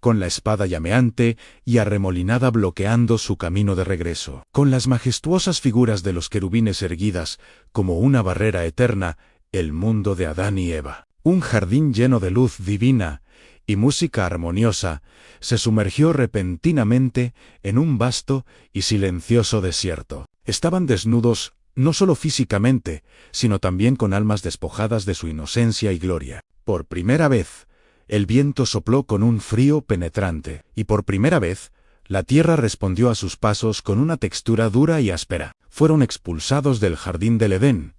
con la espada llameante y arremolinada bloqueando su camino de regreso, con las majestuosas figuras de los querubines erguidas como una barrera eterna, el mundo de Adán y Eva. Un jardín lleno de luz divina y música armoniosa se sumergió repentinamente en un vasto y silencioso desierto. Estaban desnudos no solo físicamente, sino también con almas despojadas de su inocencia y gloria. Por primera vez, el viento sopló con un frío penetrante, y por primera vez, la tierra respondió a sus pasos con una textura dura y áspera. Fueron expulsados del jardín del Edén,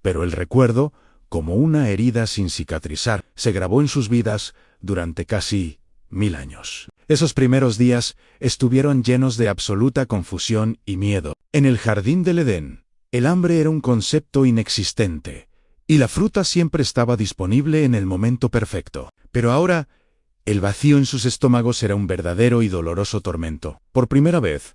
pero el recuerdo, como una herida sin cicatrizar, se grabó en sus vidas durante casi 1000 años. Esos primeros días estuvieron llenos de absoluta confusión y miedo. En el jardín del Edén, el hambre era un concepto inexistente, y la fruta siempre estaba disponible en el momento perfecto. Pero ahora, el vacío en sus estómagos era un verdadero y doloroso tormento. Por primera vez,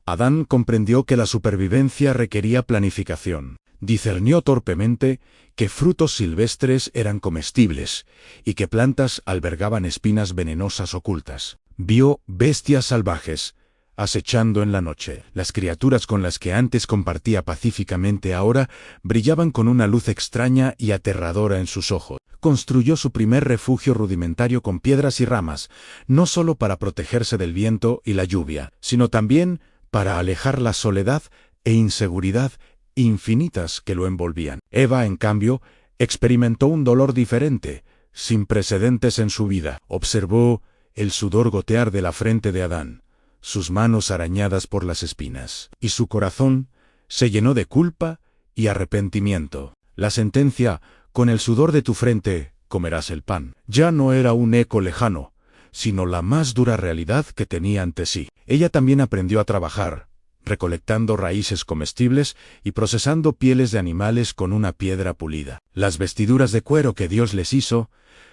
Adán comprendió que la supervivencia requería planificación. Discernió torpemente que frutos silvestres eran comestibles y que plantas albergaban espinas venenosas ocultas. Vio bestias salvajes acechando en la noche. Las criaturas con las que antes compartía pacíficamente ahora brillaban con una luz extraña y aterradora en sus ojos. Construyó su primer refugio rudimentario con piedras y ramas, no solo para protegerse del viento y la lluvia, sino también para alejar la soledad e inseguridad infinitas que lo envolvían. Eva, en cambio, experimentó un dolor diferente, sin precedentes en su vida. Observó el sudor gotear de la frente de Adán, sus manos arañadas por las espinas, y su corazón se llenó de culpa y arrepentimiento. La sentencia, con el sudor de tu frente comerás el pan, ya no era un eco lejano, sino la más dura realidad que tenía ante sí. Ella también aprendió a trabajar, recolectando raíces comestibles y procesando pieles de animales con una piedra pulida. Las vestiduras de cuero que Dios les hizo,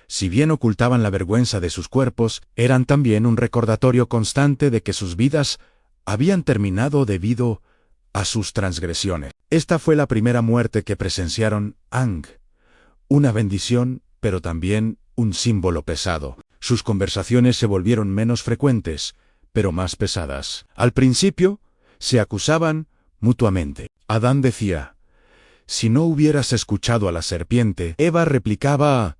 si bien ocultaban la vergüenza de sus cuerpos, eran también un recordatorio constante de que sus vidas habían terminado debido a sus transgresiones. Esta fue la primera muerte que presenciaron Ang, una bendición, pero también un símbolo pesado. Sus conversaciones se volvieron menos frecuentes, pero más pesadas. Al principio, se acusaban mutuamente. Adán decía, «Si no hubieras escuchado a la serpiente», Eva replicaba,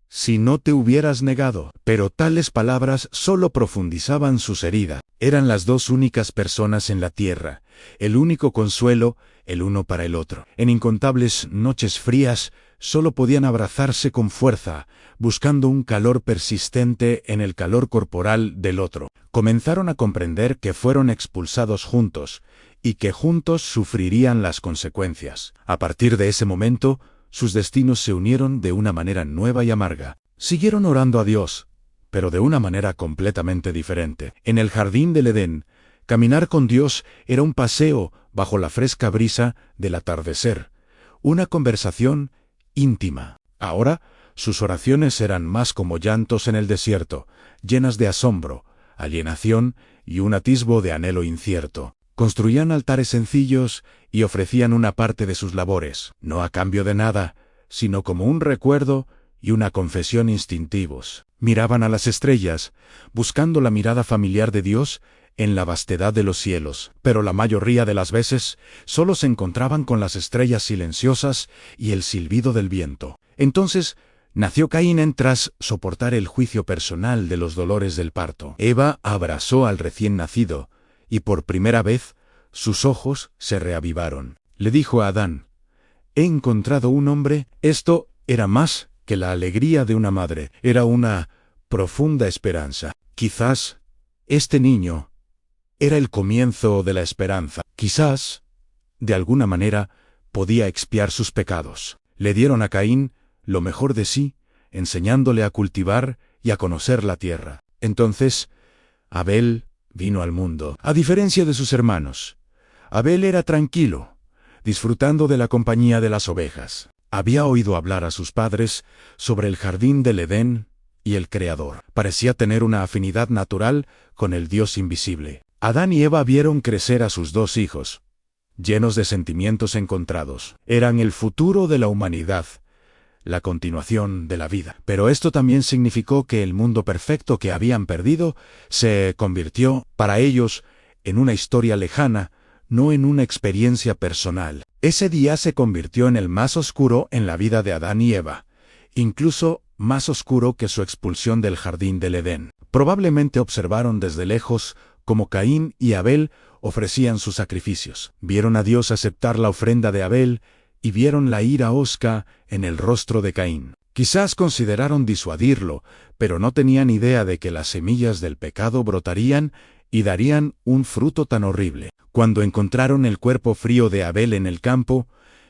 «Si no te hubieras negado». Pero tales palabras solo profundizaban sus heridas. Eran las dos únicas personas en la tierra, el único consuelo, el uno para el otro. En incontables noches frías, solo podían abrazarse con fuerza, buscando un calor persistente en el calor corporal del otro. Comenzaron a comprender que fueron expulsados juntos, y que juntos sufrirían las consecuencias. A partir de ese momento, sus destinos se unieron de una manera nueva y amarga. Siguieron orando a Dios, pero de una manera completamente diferente. En el jardín del Edén, caminar con Dios era un paseo bajo la fresca brisa del atardecer, una conversación íntima. Ahora, sus oraciones eran más como llantos en el desierto, llenas de asombro, alienación y un atisbo de anhelo incierto. Construían altares sencillos y ofrecían una parte de sus labores, no a cambio de nada, sino como un recuerdo y una confesión instintivos. Miraban a las estrellas, buscando la mirada familiar de Dios en la vastedad de los cielos, pero la mayoría de las veces solo se encontraban con las estrellas silenciosas y el silbido del viento. Entonces nació Caín tras soportar el juicio personal de los dolores del parto. Eva abrazó al recién nacido, y por primera vez sus ojos se reavivaron. Le dijo a Adán, «He encontrado un hombre». Esto era más que la alegría de una madre, era una profunda esperanza. Quizás este niño era el comienzo de la esperanza. Quizás, de alguna manera, podía expiar sus pecados. Le dieron a Caín lo mejor de sí, enseñándole a cultivar y a conocer la tierra. Entonces, Abel vino al mundo. A diferencia de sus hermanos, Abel era tranquilo, disfrutando de la compañía de las ovejas. Había oído hablar a sus padres sobre el jardín del Edén y el Creador. Parecía tener una afinidad natural con el Dios invisible. Adán y Eva vieron crecer a sus dos hijos, llenos de sentimientos encontrados. Eran el futuro de la humanidad, la continuación de la vida. Pero esto también significó que el mundo perfecto que habían perdido se convirtió, para ellos, en una historia lejana, no en una experiencia personal. Ese día se convirtió en el más oscuro en la vida de Adán y Eva, incluso más oscuro que su expulsión del jardín del Edén. Probablemente observaron desde lejos cómo Caín y Abel ofrecían sus sacrificios. Vieron a Dios aceptar la ofrenda de Abel y vieron la ira hosca en el rostro de Caín. Quizás consideraron disuadirlo, pero no tenían idea de que las semillas del pecado brotarían y darían un fruto tan horrible. Cuando encontraron el cuerpo frío de Abel en el campo,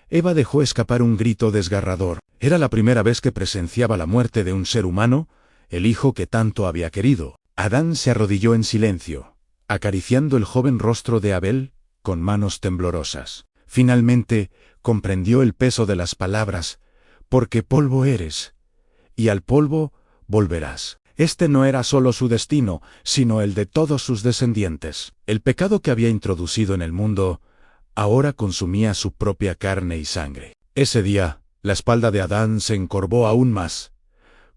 Eva dejó escapar un grito desgarrador. Era la primera vez que presenciaba la muerte de un ser humano, el hijo que tanto había querido. Adán se arrodilló en silencio, acariciando el joven rostro de Abel con manos temblorosas. Finalmente, comprendió el peso de las palabras, porque polvo eres, y al polvo volverás. Este no era solo su destino, sino el de todos sus descendientes. El pecado que había introducido en el mundo ahora consumía su propia carne y sangre. Ese día, la espalda de Adán se encorvó aún más,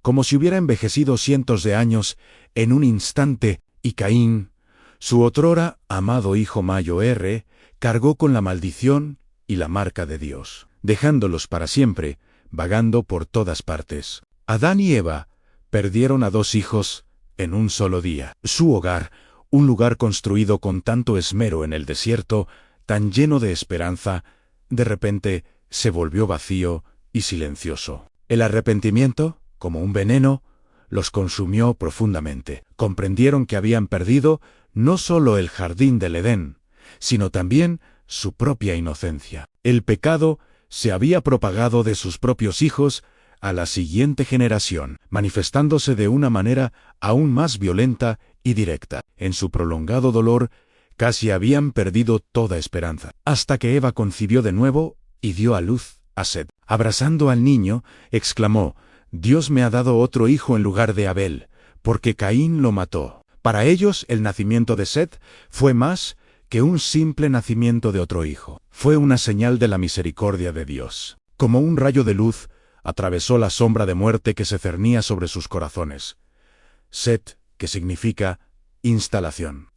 como si hubiera envejecido cientos de años en un instante, y Caín, su otrora amado hijo mayor, cargó con la maldición y la marca de Dios, dejándolos para siempre, vagando por todas partes. Adán y Eva perdieron a dos hijos en un solo día. Su hogar, un lugar construido con tanto esmero en el desierto, tan lleno de esperanza, de repente se volvió vacío y silencioso. El arrepentimiento, como un veneno, los consumió profundamente. Comprendieron que habían perdido no solo el jardín del Edén, sino también su propia inocencia. El pecado se había propagado de sus propios hijos a la siguiente generación, manifestándose de una manera aún más violenta y directa. En su prolongado dolor, casi habían perdido toda esperanza, hasta que Eva concibió de nuevo y dio a luz a Set. Abrazando al niño, exclamó: «Dios me ha dado otro hijo en lugar de Abel, porque Caín lo mató». Para ellos, el nacimiento de Set fue más que un simple nacimiento de otro hijo. Fue una señal de la misericordia de Dios. Como un rayo de luz, atravesó la sombra de muerte que se cernía sobre sus corazones. Set, que significa instalación.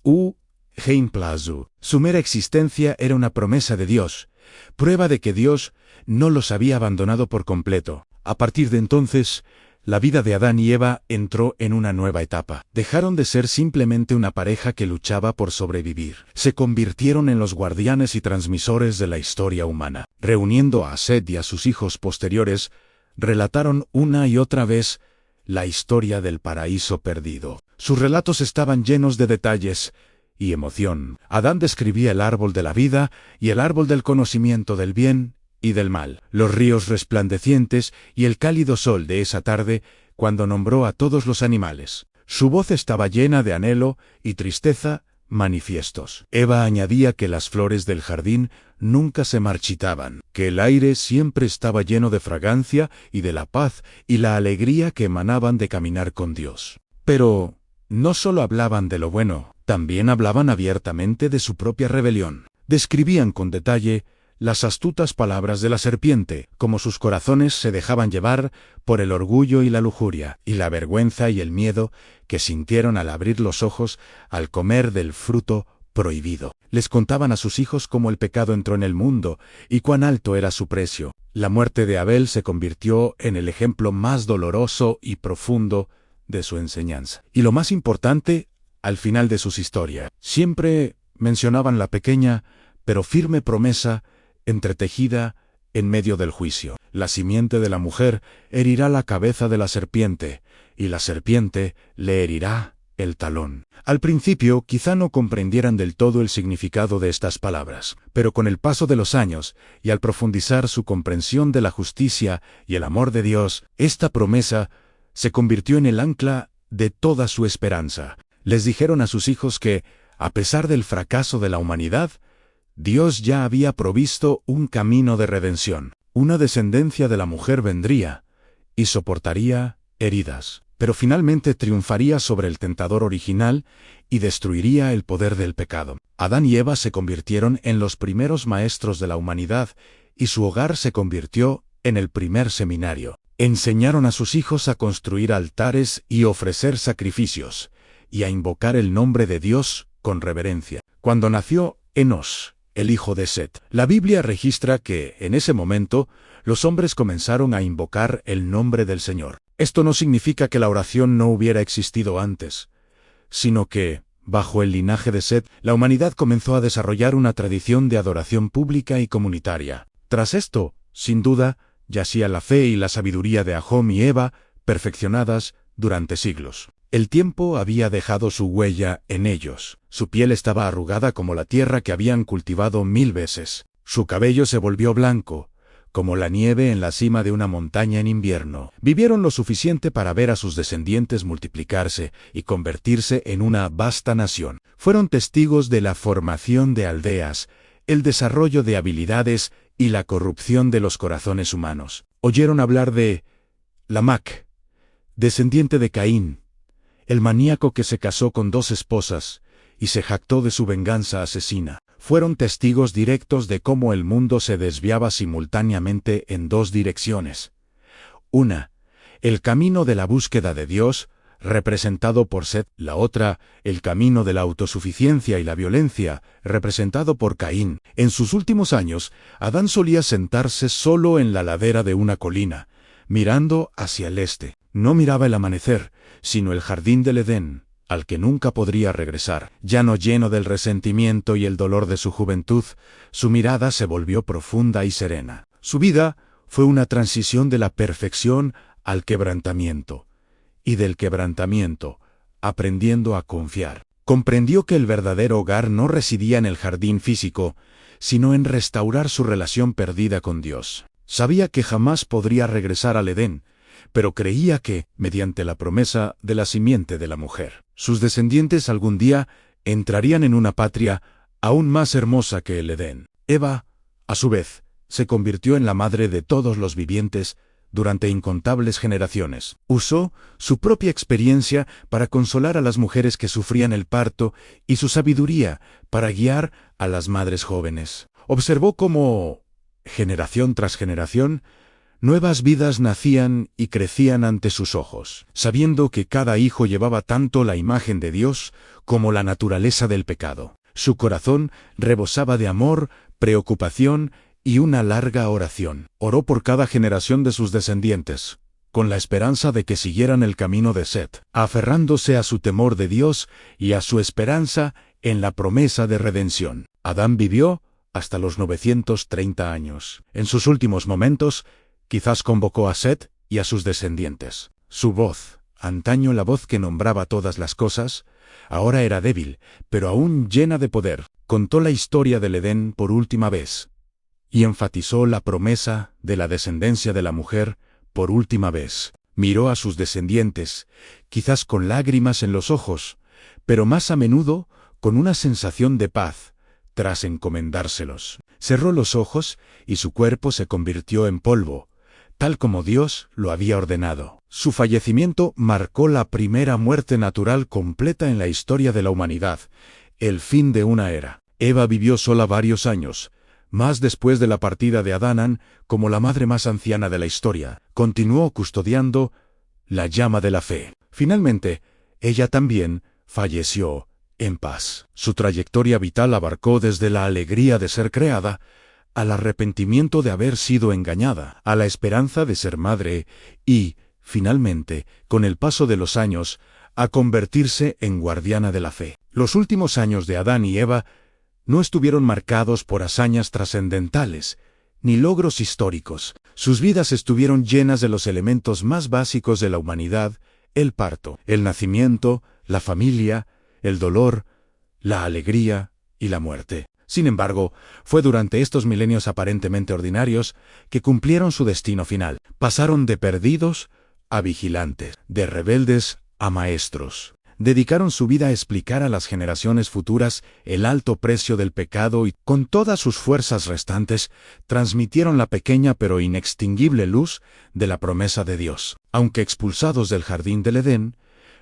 Heimplazu. Su mera existencia era una promesa de Dios, prueba de que Dios no los había abandonado por completo. A partir de entonces, la vida de Adán y Eva entró en una nueva etapa. Dejaron de ser simplemente una pareja que luchaba por sobrevivir. Se convirtieron en los guardianes y transmisores de la historia humana. Reuniendo a Set y a sus hijos posteriores, relataron una y otra vez la historia del paraíso perdido. Sus relatos estaban llenos de detalles y emoción. Adán describía el árbol de la vida y el árbol del conocimiento del bien y del mal, los ríos resplandecientes y el cálido sol de esa tarde cuando nombró a todos los animales. Su voz estaba llena de anhelo y tristeza manifiestos. Eva añadía que las flores del jardín nunca se marchitaban, que el aire siempre estaba lleno de fragancia y de la paz y la alegría que emanaban de caminar con Dios. Pero no solo hablaban de lo bueno, también hablaban abiertamente de su propia rebelión. Describían con detalle las astutas palabras de la serpiente, cómo sus corazones se dejaban llevar por el orgullo y la lujuria, y la vergüenza y el miedo que sintieron al abrir los ojos al comer del fruto prohibido. Les contaban a sus hijos cómo el pecado entró en el mundo y cuán alto era su precio. La muerte de Abel se convirtió en el ejemplo más doloroso y profundo de su enseñanza. Y lo más importante, al final de sus historias, siempre mencionaban la pequeña pero firme promesa entretejida en medio del juicio. La simiente de la mujer herirá la cabeza de la serpiente, y la serpiente le herirá el talón. Al principio quizá no comprendieran del todo el significado de estas palabras, pero con el paso de los años y al profundizar su comprensión de la justicia y el amor de Dios, esta promesa se convirtió en el ancla de toda su esperanza. Les dijeron a sus hijos que, a pesar del fracaso de la humanidad, Dios ya había provisto un camino de redención. Una descendencia de la mujer vendría y soportaría heridas, pero finalmente triunfaría sobre el tentador original y destruiría el poder del pecado. Adán y Eva se convirtieron en los primeros maestros de la humanidad y su hogar se convirtió en el primer seminario. Enseñaron a sus hijos a construir altares y ofrecer sacrificios, y a invocar el nombre de Dios con reverencia. Cuando nació Enos, el hijo de Set, la Biblia registra que, en ese momento, los hombres comenzaron a invocar el nombre del Señor. Esto no significa que la oración no hubiera existido antes, sino que, bajo el linaje de Set, la humanidad comenzó a desarrollar una tradición de adoración pública y comunitaria. Tras esto, sin duda, yacía la fe y la sabiduría de Adán y Eva, perfeccionadas durante siglos. El tiempo había dejado su huella en ellos. Su piel estaba arrugada como la tierra que habían cultivado 1000 veces. Su cabello se volvió blanco, como la nieve en la cima de una montaña en invierno. Vivieron lo suficiente para ver a sus descendientes multiplicarse y convertirse en una vasta nación. Fueron testigos de la formación de aldeas, el desarrollo de habilidades y la corrupción de los corazones humanos. Oyeron hablar de Lamec, descendiente de Caín, el maníaco que se casó con 2 esposas y se jactó de su venganza asesina. Fueron testigos directos de cómo el mundo se desviaba simultáneamente en 2 direcciones. Una, el camino de la búsqueda de Dios, representado por Set; la otra, el camino de la autosuficiencia y la violencia, representado por Caín. En sus últimos años, Adán solía sentarse solo en la ladera de una colina, mirando hacia el este. No miraba el amanecer, sino el jardín del Edén, al que nunca podría regresar. Ya no lleno del resentimiento y el dolor de su juventud, su mirada se volvió profunda y serena. Su vida fue una transición de la perfección al quebrantamiento, y del quebrantamiento, aprendiendo a confiar. Comprendió que el verdadero hogar no residía en el jardín físico, sino en restaurar su relación perdida con Dios. Sabía que jamás podría regresar al Edén, pero creía que, mediante la promesa de la simiente de la mujer, sus descendientes algún día entrarían en una patria aún más hermosa que el Edén. Eva, a su vez, se convirtió en la madre de todos los vivientes durante incontables generaciones. Usó su propia experiencia para consolar a las mujeres que sufrían el parto y su sabiduría para guiar a las madres jóvenes. Observó cómo, generación tras generación, nuevas vidas nacían y crecían ante sus ojos, sabiendo que cada hijo llevaba tanto la imagen de Dios como la naturaleza del pecado. Su corazón rebosaba de amor, preocupación y una larga oración. Oró por cada generación de sus descendientes, con la esperanza de que siguieran el camino de Set, aferrándose a su temor de Dios y a su esperanza en la promesa de redención. Adán vivió hasta los 930 años. En sus últimos momentos, quizás convocó a Set y a sus descendientes. Su voz, antaño la voz que nombraba todas las cosas, ahora era débil, pero aún llena de poder. Contó la historia del Edén por última vez, y enfatizó la promesa de la descendencia de la mujer por última vez. Miró a sus descendientes, quizás con lágrimas en los ojos, pero más a menudo con una sensación de paz, tras encomendárselos. Cerró los ojos y su cuerpo se convirtió en polvo, tal como Dios lo había ordenado. Su fallecimiento marcó la primera muerte natural completa en la historia de la humanidad, el fin de una era. Eva vivió sola varios años, más después de la partida de Adán, como la madre más anciana de la historia. Continuó custodiando la llama de la fe. Finalmente, ella también falleció en paz. Su trayectoria vital abarcó desde la alegría de ser creada, al arrepentimiento de haber sido engañada, a la esperanza de ser madre y, finalmente, con el paso de los años, a convertirse en guardiana de la fe. Los últimos años de Adán y Eva no estuvieron marcados por hazañas trascendentales, ni logros históricos. Sus vidas estuvieron llenas de los elementos más básicos de la humanidad: el parto, el nacimiento, la familia, el dolor, la alegría y la muerte. Sin embargo, fue durante estos milenios aparentemente ordinarios que cumplieron su destino final. Pasaron de perdidos a vigilantes, de rebeldes a maestros. Dedicaron su vida a explicar a las generaciones futuras el alto precio del pecado y, con todas sus fuerzas restantes, transmitieron la pequeña pero inextinguible luz de la promesa de Dios. Aunque expulsados del jardín del Edén,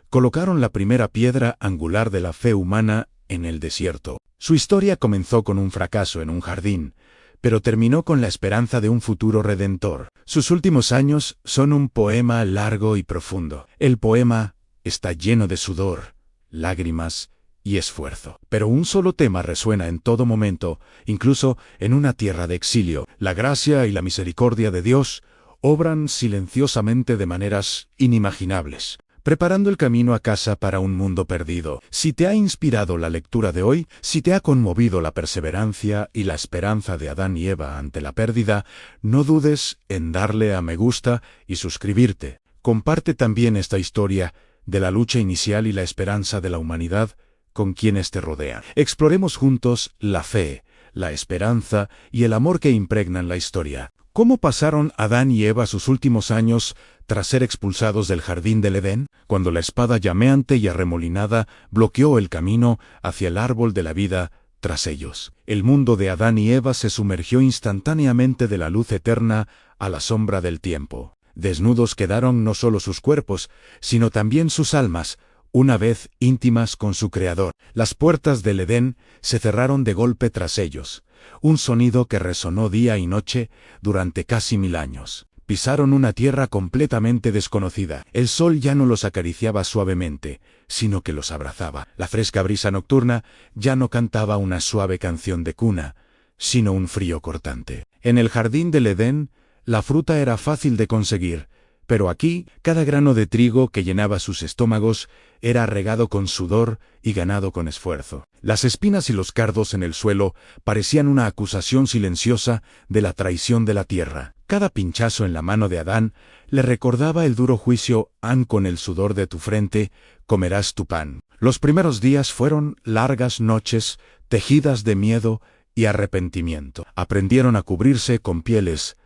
colocaron la primera piedra angular de la fe humana en el desierto. Su historia comenzó con un fracaso en un jardín, pero terminó con la esperanza de un futuro redentor. Sus últimos años son un poema largo y profundo. El poema está lleno de sudor, lágrimas y esfuerzo. Pero un solo tema resuena en todo momento, incluso en una tierra de exilio. La gracia y la misericordia de Dios obran silenciosamente de maneras inimaginables, preparando el camino a casa para un mundo perdido. Si te ha inspirado la lectura de hoy, si te ha conmovido la perseverancia y la esperanza de Adán y Eva ante la pérdida, no dudes en darle a me gusta y suscribirte. Comparte también esta historia de la lucha inicial y la esperanza de la humanidad con quienes te rodean. Exploremos juntos la fe, la esperanza y el amor que impregnan la historia. ¿Cómo pasaron Adán y Eva sus últimos años tras ser expulsados del jardín del Edén? Cuando la espada llameante y arremolinada bloqueó el camino hacia el árbol de la vida tras ellos. El mundo de Adán y Eva se sumergió instantáneamente de la luz eterna a la sombra del tiempo. Desnudos quedaron no solo sus cuerpos, sino también sus almas, una vez íntimas con su Creador. Las puertas del Edén se cerraron de golpe tras ellos, un sonido que resonó día y noche durante casi 1000 años. Pisaron una tierra completamente desconocida. El sol ya no los acariciaba suavemente, sino que los abrazaba. La fresca brisa nocturna ya no cantaba una suave canción de cuna, sino un frío cortante. En el jardín del Edén, la fruta era fácil de conseguir, pero aquí, cada grano de trigo que llenaba sus estómagos era regado con sudor y ganado con esfuerzo. Las espinas y los cardos en el suelo parecían una acusación silenciosa de la traición de la tierra. Cada pinchazo en la mano de Adán le recordaba el duro juicio: con el sudor de tu frente comerás tu pan. Los primeros días fueron largas noches, tejidas de miedo y arrepentimiento. Aprendieron a cubrirse con pieles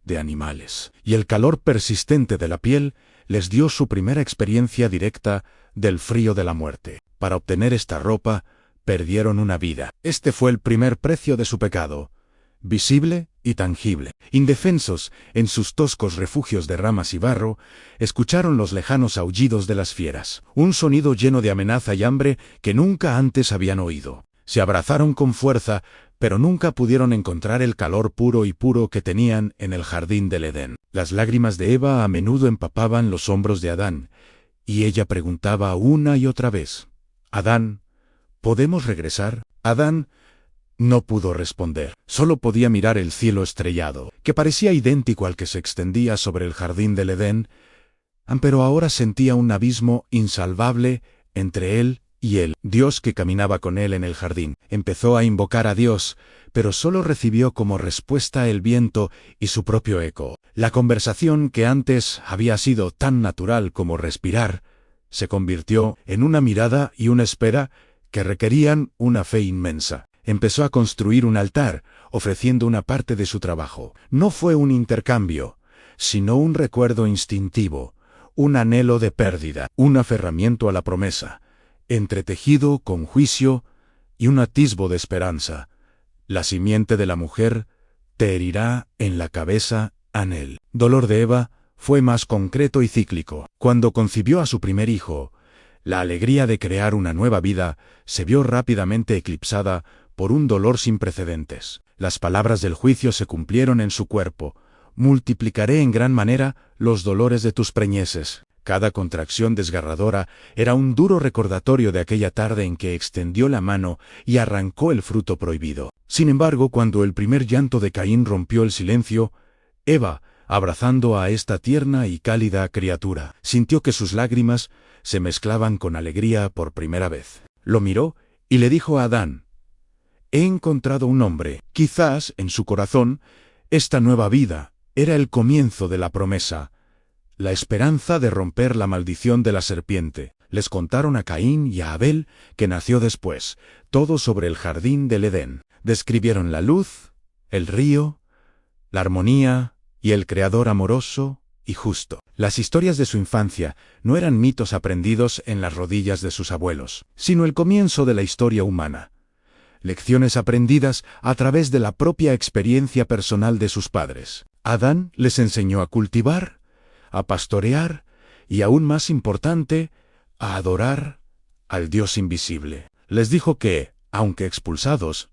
de animales, y el calor persistente de la piel les dio su primera experiencia directa del frío de la muerte. Para obtener esta ropa, perdieron una vida. Este fue el primer precio de su pecado, visible y tangible. Indefensos en sus toscos refugios de ramas y barro, escucharon los lejanos aullidos de las fieras, un sonido lleno de amenaza y hambre que nunca antes habían oído. Se abrazaron con fuerza, pero nunca pudieron encontrar el calor puro y puro que tenían en el jardín del Edén. Las lágrimas de Eva a menudo empapaban los hombros de Adán, y ella preguntaba una y otra vez: «Adán, ¿podemos regresar?» Adán no pudo responder. Solo podía mirar el cielo estrellado, que parecía idéntico al que se extendía sobre el jardín del Edén, pero ahora sentía un abismo insalvable entre él y él. Dios, que caminaba con él en el jardín, empezó a invocar a Dios, pero solo recibió como respuesta el viento y su propio eco. La conversación, que antes había sido tan natural como respirar, se convirtió en una mirada y una espera que requerían una fe inmensa. Empezó a construir un altar, ofreciendo una parte de su trabajo. No fue un intercambio, sino un recuerdo instintivo, un anhelo de pérdida, un aferramiento a la promesa, entretejido con juicio y un atisbo de esperanza. La simiente de la mujer te herirá en la cabeza, Anel. Dolor de Eva fue más concreto y cíclico. Cuando concibió a su primer hijo, la alegría de crear una nueva vida se vio rápidamente eclipsada por un dolor sin precedentes. Las palabras del juicio se cumplieron en su cuerpo: multiplicaré en gran manera los dolores de tus preñeces. Cada contracción desgarradora era un duro recordatorio de aquella tarde en que extendió la mano y arrancó el fruto prohibido. Sin embargo, cuando el primer llanto de Caín rompió el silencio, Eva, abrazando a esta tierna y cálida criatura, sintió que sus lágrimas se mezclaban con alegría por primera vez. Lo miró y le dijo a Adán: «He encontrado un hombre». Quizás, en su corazón, esta nueva vida era el comienzo de la promesa, la esperanza de romper la maldición de la serpiente. Les contaron a Caín y a Abel, que nació después, todo sobre el jardín del Edén. Describieron la luz, el río, la armonía y el Creador amoroso y justo. Las historias de su infancia no eran mitos aprendidos en las rodillas de sus abuelos, sino el comienzo de la historia humana. Lecciones aprendidas a través de la propia experiencia personal de sus padres. Adán les enseñó a cultivar, a pastorear y, aún más importante, a adorar al Dios invisible. Les dijo que, aunque expulsados,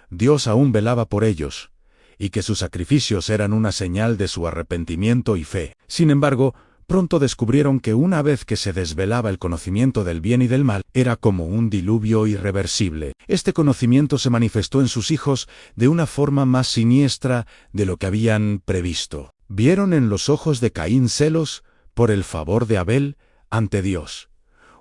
Dios aún velaba por ellos, y que sus sacrificios eran una señal de su arrepentimiento y fe. Sin embargo, pronto descubrieron que una vez que se desvelaba el conocimiento del bien y del mal, era como un diluvio irreversible. Este conocimiento se manifestó en sus hijos de una forma más siniestra de lo que habían previsto. Vieron en los ojos de Caín celos por el favor de Abel ante Dios,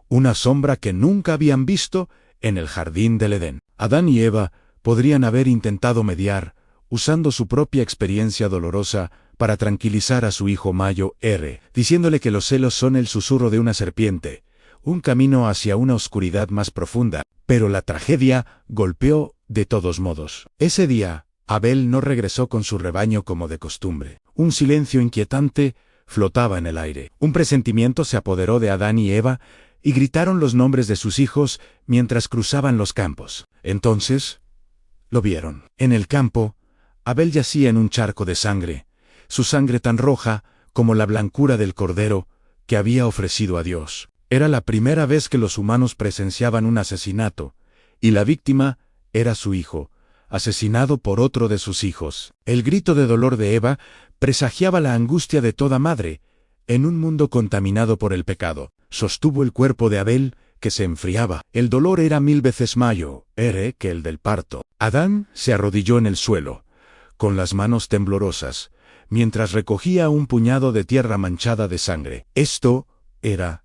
una sombra que nunca habían visto en el jardín del Edén. Adán y Eva podrían haber intentado mediar, usando su propia experiencia dolorosa para tranquilizar a su hijo Mayo R, diciéndole que los celos son el susurro de una serpiente, un camino hacia una oscuridad más profunda, pero la tragedia golpeó de todos modos. Ese día, Abel no regresó con su rebaño como de costumbre. Un silencio inquietante flotaba en el aire. Un presentimiento se apoderó de Adán y Eva y gritaron los nombres de sus hijos mientras cruzaban los campos. Entonces, lo vieron. En el campo, Abel yacía en un charco de sangre, su sangre tan roja como la blancura del cordero que había ofrecido a Dios. Era la primera vez que los humanos presenciaban un asesinato, y la víctima era su hijo, asesinado por otro de sus hijos. El grito de dolor de Eva presagiaba la angustia de toda madre, en un mundo contaminado por el pecado. Sostuvo el cuerpo de Abel, que se enfriaba. El dolor era 1000 veces mayor que el del parto. Adán se arrodilló en el suelo, con las manos temblorosas, mientras recogía un puñado de tierra manchada de sangre. Esto era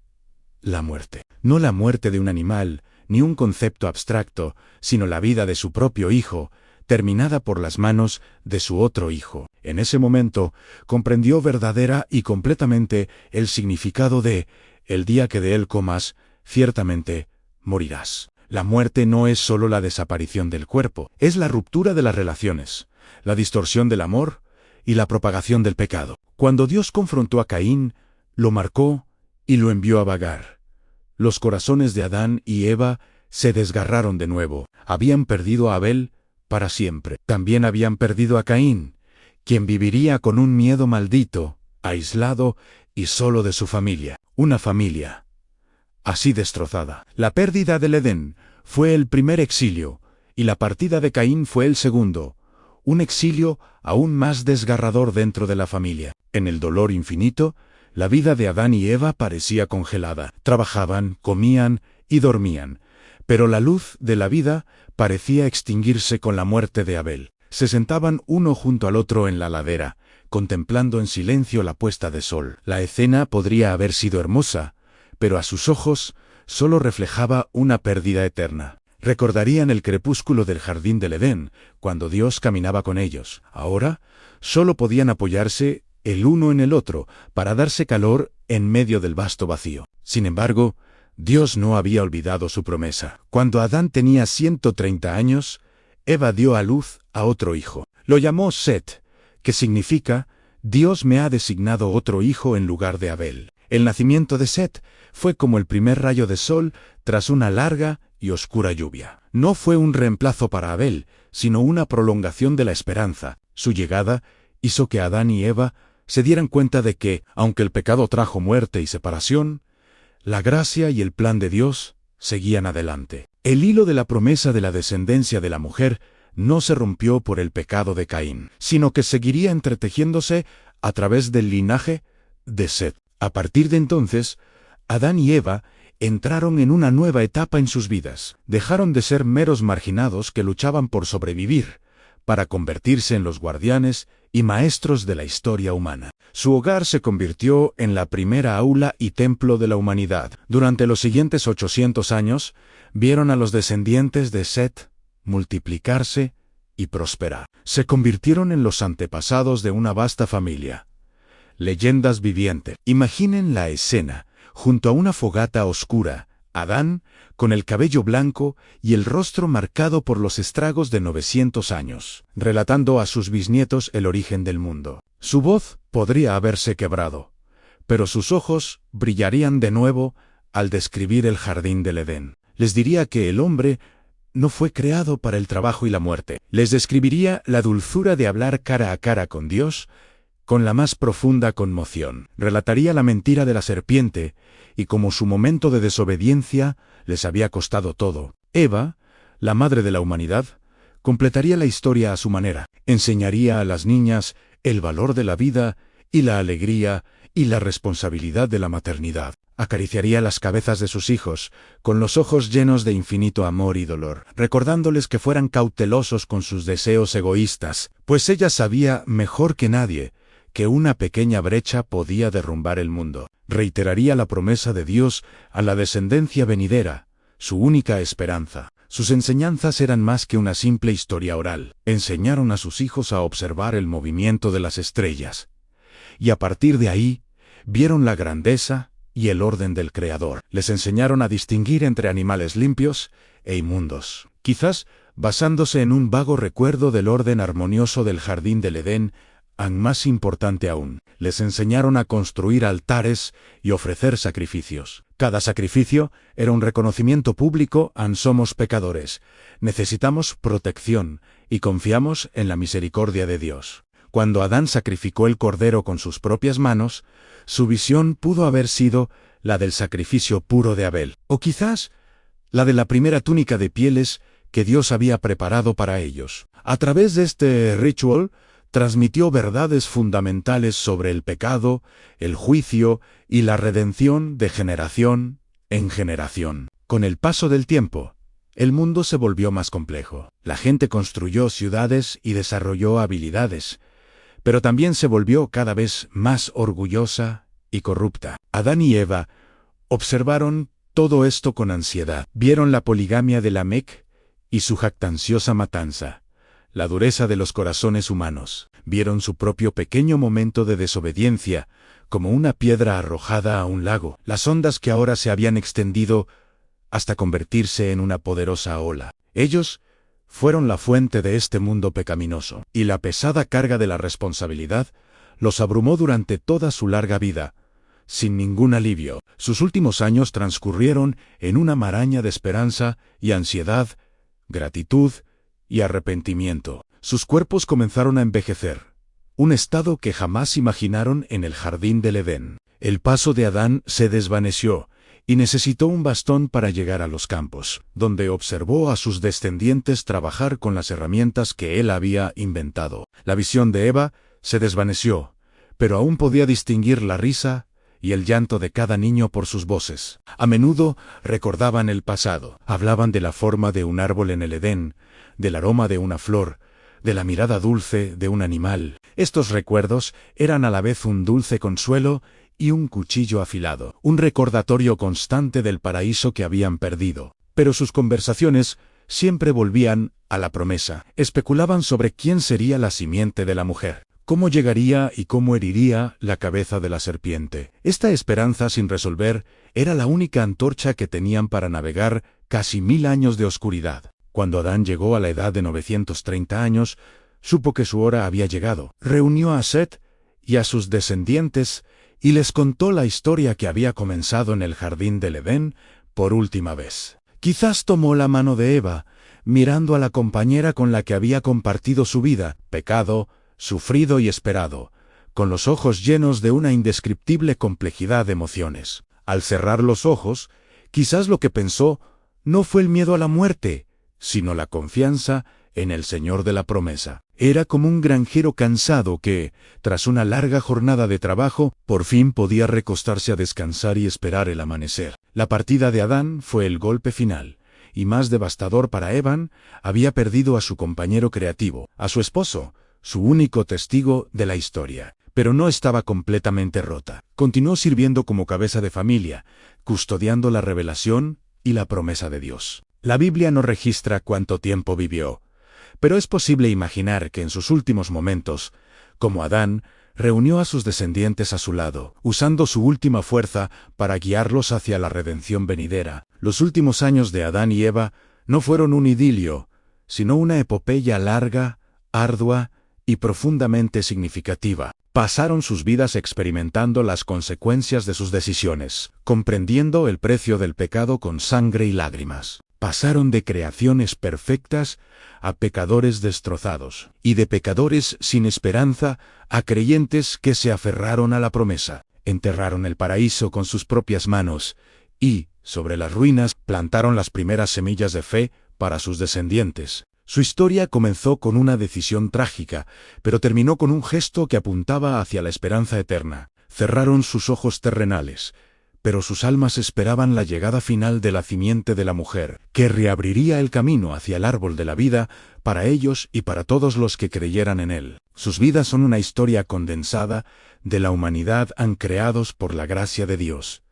la muerte. No la muerte de un animal, ni un concepto abstracto, sino la vida de su propio hijo, terminada por las manos de su otro hijo. En ese momento, comprendió verdadera y completamente el significado de «el día que de él comas, ciertamente morirás». La muerte no es solo la desaparición del cuerpo, es la ruptura de las relaciones, la distorsión del amor y la propagación del pecado. Cuando Dios confrontó a Caín, lo marcó y lo envió a vagar. Los corazones de Adán y Eva se desgarraron de nuevo. Habían perdido a Abel para siempre. También habían perdido a Caín, quien viviría con un miedo maldito, aislado y solo de su familia. Una familia así destrozada. La pérdida del Edén fue el primer exilio, y la partida de Caín fue el segundo, un exilio aún más desgarrador dentro de la familia. En el dolor infinito, la vida de Adán y Eva parecía congelada. Trabajaban, comían y dormían, pero la luz de la vida parecía extinguirse con la muerte de Abel. Se sentaban uno junto al otro en la ladera, contemplando en silencio la puesta de sol. La escena podría haber sido hermosa, pero a sus ojos solo reflejaba una pérdida eterna. Recordarían el crepúsculo del jardín del Edén, cuando Dios caminaba con ellos. Ahora, solo podían apoyarse el uno en el otro para darse calor en medio del vasto vacío. Sin embargo, Dios no había olvidado su promesa. Cuando Adán tenía 130 años, Eva dio a luz a otro hijo. Lo llamó Set, que significa «Dios me ha designado otro hijo en lugar de Abel». El nacimiento de Set fue como el primer rayo de sol tras una larga y oscura lluvia. No fue un reemplazo para Abel, sino una prolongación de la esperanza. Su llegada hizo que Adán y Eva se dieran cuenta de que, aunque el pecado trajo muerte y separación, la gracia y el plan de Dios seguían adelante. El hilo de la promesa de la descendencia de la mujer no se rompió por el pecado de Caín, sino que seguiría entretejiéndose a través del linaje de Set. A partir de entonces, Adán y Eva entraron en una nueva etapa en sus vidas. Dejaron de ser meros marginados que luchaban por sobrevivir, para convertirse en los guardianes y maestros de la historia humana. Su hogar se convirtió en la primera aula y templo de la humanidad. Durante los siguientes 800 años, vieron a los descendientes de Set multiplicarse y prosperar. Se convirtieron en los antepasados de una vasta familia. Leyendas vivientes. Imaginen la escena, junto a una fogata oscura, Adán, con el cabello blanco y el rostro marcado por los estragos de 900 años, relatando a sus bisnietos el origen del mundo. Su voz podría haberse quebrado, pero sus ojos brillarían de nuevo al describir el jardín del Edén. Les diría que el hombre no fue creado para el trabajo y la muerte. Les describiría la dulzura de hablar cara a cara con Dios, con la más profunda conmoción. Relataría la mentira de la serpiente, y como su momento de desobediencia les había costado todo. Eva, la madre de la humanidad, completaría la historia a su manera. Enseñaría a las niñas el valor de la vida y la alegría y la responsabilidad de la maternidad. Acariciaría las cabezas de sus hijos, con los ojos llenos de infinito amor y dolor, recordándoles que fueran cautelosos con sus deseos egoístas, pues ella sabía mejor que nadie que una pequeña brecha podía derrumbar el mundo. Reiteraría la promesa de Dios a la descendencia venidera, su única esperanza. Sus enseñanzas eran más que una simple historia oral. Enseñaron a sus hijos a observar el movimiento de las estrellas, y a partir de ahí, vieron la grandeza y el orden del Creador. Les enseñaron a distinguir entre animales limpios e inmundos. Quizás, basándose en un vago recuerdo del orden armonioso del jardín del Edén, más importante aún, les enseñaron a construir altares y ofrecer sacrificios. Cada sacrificio era un reconocimiento público: somos pecadores, necesitamos protección y confiamos en la misericordia de Dios. Cuando Adán sacrificó el cordero con sus propias manos, su visión pudo haber sido la del sacrificio puro de Abel, o quizás la de la primera túnica de pieles que Dios había preparado para ellos. A través de este ritual, transmitió verdades fundamentales sobre el pecado, el juicio y la redención de generación en generación. Con el paso del tiempo, el mundo se volvió más complejo. La gente construyó ciudades y desarrolló habilidades, pero también se volvió cada vez más orgullosa y corrupta. Adán y Eva observaron todo esto con ansiedad. Vieron la poligamia de Lamec y su jactanciosa matanza, la dureza de los corazones humanos. Vieron su propio pequeño momento de desobediencia, como una piedra arrojada a un lago, las ondas que ahora se habían extendido hasta convertirse en una poderosa ola. Ellos fueron la fuente de este mundo pecaminoso, y la pesada carga de la responsabilidad los abrumó durante toda su larga vida, sin ningún alivio. Sus últimos años transcurrieron en una maraña de esperanza y ansiedad, gratitud y arrepentimiento. Sus cuerpos comenzaron a envejecer, un estado que jamás imaginaron en el jardín del Edén. El paso de Adán se desvaneció y necesitó un bastón para llegar a los campos, donde observó a sus descendientes trabajar con las herramientas que él había inventado. La visión de Eva se desvaneció, pero aún podía distinguir la risa y el llanto de cada niño por sus voces. A menudo recordaban el pasado, hablaban de la forma de un árbol en el Edén, del aroma de una flor, de la mirada dulce de un animal. Estos recuerdos eran a la vez un dulce consuelo y un cuchillo afilado, un recordatorio constante del paraíso que habían perdido. Pero sus conversaciones siempre volvían a la promesa. Especulaban sobre quién sería la simiente de la mujer, cómo llegaría y cómo heriría la cabeza de la serpiente. Esta esperanza sin resolver era la única antorcha que tenían para navegar casi 1000 años de oscuridad. Cuando Adán llegó a la edad de 930 años, supo que su hora había llegado. Reunió a Set y a sus descendientes y les contó la historia que había comenzado en el jardín del Edén por última vez. Quizás tomó la mano de Eva, mirando a la compañera con la que había compartido su vida, pecado, sufrido y esperado, con los ojos llenos de una indescriptible complejidad de emociones. Al cerrar los ojos, quizás lo que pensó no fue el miedo a la muerte, sino la confianza en el Señor de la promesa. Era como un granjero cansado que, tras una larga jornada de trabajo, por fin podía recostarse a descansar y esperar el amanecer. La partida de Adán fue el golpe final, y más devastador para Evan. Había perdido a su compañero creativo, a su esposo, su único testigo de la historia. Pero no estaba completamente rota. Continuó sirviendo como cabeza de familia, custodiando la revelación y la promesa de Dios. La Biblia no registra cuánto tiempo vivió, pero es posible imaginar que en sus últimos momentos, como Adán, reunió a sus descendientes a su lado, usando su última fuerza para guiarlos hacia la redención venidera. Los últimos años de Adán y Eva no fueron un idilio, sino una epopeya larga, ardua y profundamente significativa. Pasaron sus vidas experimentando las consecuencias de sus decisiones, comprendiendo el precio del pecado con sangre y lágrimas. Pasaron de creaciones perfectas a pecadores destrozados, y de pecadores sin esperanza a creyentes que se aferraron a la promesa. Enterraron el paraíso con sus propias manos y, sobre las ruinas, plantaron las primeras semillas de fe para sus descendientes. Su historia comenzó con una decisión trágica, pero terminó con un gesto que apuntaba hacia la esperanza eterna. Cerraron sus ojos terrenales, pero sus almas esperaban la llegada final de la simiente de la mujer, que reabriría el camino hacia el árbol de la vida para ellos y para todos los que creyeran en él. Sus vidas son una historia condensada de la humanidad creados por la gracia de Dios,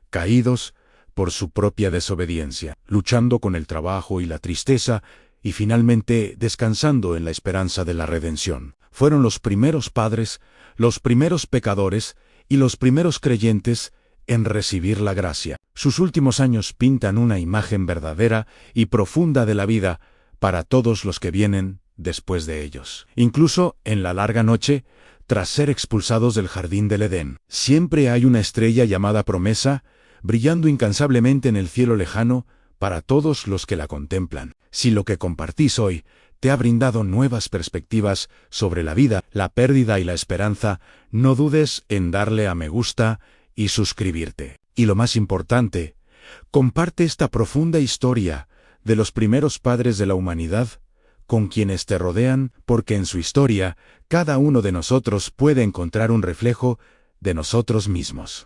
caídos por su propia desobediencia, luchando con el trabajo y la tristeza, y finalmente descansando en la esperanza de la redención. Fueron los primeros padres, los primeros pecadores y los primeros creyentes en recibir la gracia. Sus últimos años pintan una imagen verdadera y profunda de la vida para todos los que vienen después de ellos. Incluso en la larga noche, tras ser expulsados del jardín del Edén, siempre hay una estrella llamada Promesa, brillando incansablemente en el cielo lejano para todos los que la contemplan. Si lo que compartís hoy te ha brindado nuevas perspectivas sobre la vida, la pérdida y la esperanza, no dudes en darle a me gusta y suscribirte. Y lo más importante, comparte esta profunda historia de los primeros padres de la humanidad con quienes te rodean, porque en su historia cada uno de nosotros puede encontrar un reflejo de nosotros mismos.